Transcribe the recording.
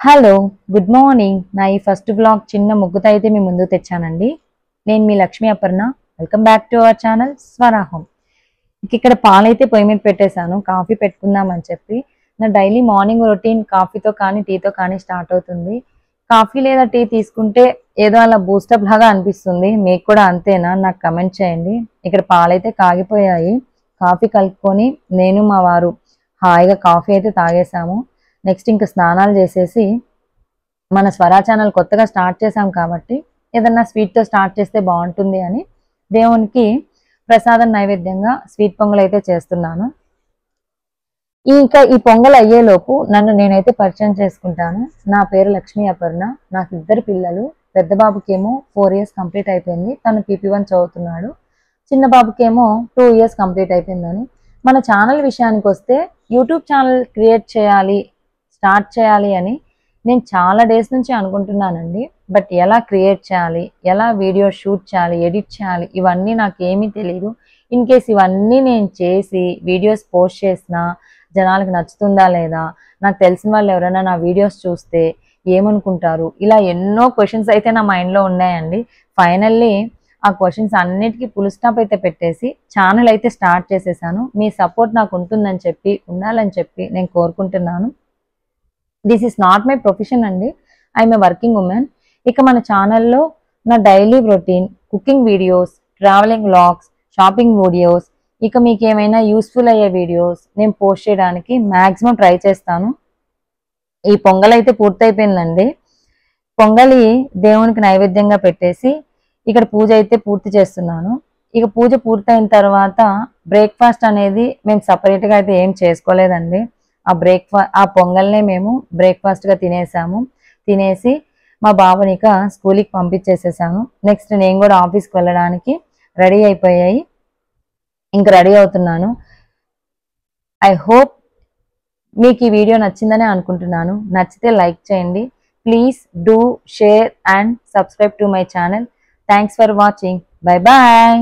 Hello good morning. నా ఈ first vlog చిన్న ముగ్గుతో అయితే మీ ముందుకు తెచ్చానండి. నేను మీ Lakshmi Aparna. Welcome back to our channel Swaraham. ఇక్కడ పాలైతే పొయ్యి మీద పెట్టేశాను కాఫీ పెట్టుకుందామని చెప్పి. నా డైలీ మార్నింగ్ రొటీన్ కాఫీతో కానీ టీతో కానీ స్టార్ట్ అవుతుంది. కాఫీ లేదా టీ తీసుకుంటే ఏదో అలా బూస్టప్ లాగా అనిపిస్తుంది. మీకు కూడా అంతేనా? నాకు కమెంట్ చేయండి. ఇక్కడ పాలైతే కాగిపోయాయి. కాఫీ కలుపుకొని నేను మా వారు హాయిగా కాఫీ అయితే తాగేసాము. నెక్స్ట్ ఇంకా స్నానాలు చేసేసి మన స్వరా ఛానల్ కొత్తగా స్టార్ట్ చేసాం కాబట్టి ఏదన్నా స్వీట్తో స్టార్ట్ చేస్తే బాగుంటుంది అని దేవునికి ప్రసాదం నైవేద్యంగా స్వీట్ పొంగల్ అయితే చేస్తున్నాను. ఇంకా ఈ పొంగల్ అయ్యేలోపు నన్ను నేనైతే పరిచయం చేసుకుంటాను. నా పేరు లక్ష్మీ అపర్ణ. నాకు 2 పిల్లలు. పెద్ద బాబుకేమో 4 years కంప్లీట్ అయిపోయింది. తను PP1 చదువుతున్నాడు. చిన్న బాబుకేమో 2 years కంప్లీట్ అయిపోయిందని. మన ఛానల్ విషయానికి వస్తే యూట్యూబ్ ఛానల్ క్రియేట్ చేయాలి, స్టార్ట్ చేయాలి అని నేను చాలా డేస్ నుంచి అనుకుంటున్నానండి. బట్ ఎలా క్రియేట్ చేయాలి, ఎలా వీడియో షూట్ చేయాలి, ఎడిట్ చేయాలి, ఇవన్నీ నాకేమీ తెలియదు. ఇన్ కేస్ ఇవన్నీ నేను చేసి వీడియోస్ పోస్ట్ చేసినా జనాలకు నచ్చుతుందా లేదా, నాకు తెలిసిన వాళ్ళు ఎవరైనా నా వీడియోస్ చూస్తే ఏమనుకుంటారు, ఇలా ఎన్నో క్వశ్చన్స్ అయితే నా మైండ్లో ఉన్నాయండి. ఫైనల్లీ ఆ క్వశ్చన్స్ అన్నిటికీ ఫుల్ స్టాప్ అయితే పెట్టేసి ఛానల్ అయితే స్టార్ట్ చేసేసాను. మీ సపోర్ట్ నాకు ఉంటుందని చెప్పి, ఉండాలని చెప్పి నేను కోరుకుంటున్నాను. This is not my profession అండి. I'm a working women. ఇక మన ఛానల్లో నా daily routine, cooking videos, traveling vlogs, shopping videos, ఇక మీకు ఏమైనా యూస్ఫుల్ అయ్యే వీడియోస్ నేను పోస్ట్ చేయడానికి మ్యాక్సిమం ట్రై చేస్తాను. ఈ పొంగల్ అయితే పూర్తయిపోయిందండి. పొంగలి దేవునికి నైవేద్యంగా పెట్టేసి ఇక్కడ పూజ అయితే పూర్తి చేస్తున్నాను. ఇక పూజ పూర్తయిన తర్వాత బ్రేక్ఫాస్ట్ అనేది మేము సపరేట్గా అయితే ఏం చేసుకోలేదండి. ఆ పొంగల్నే మేము బ్రేక్ఫాస్ట్గా తినేసాము. తినేసి మా బాబుని ఇక స్కూల్కి పంపించేసేసాను. నెక్స్ట్ నేను కూడా ఆఫీస్కి వెళ్ళడానికి రెడీ అయిపోయాయి. ఇంక రెడీ అవుతున్నాను. ఐ హోప్ మీకు ఈ వీడియో నచ్చిందని అనుకుంటున్నాను. నచ్చితే లైక్ చేయండి. Please do share and subscribe to my channel. Thanks for watching. Bye bye.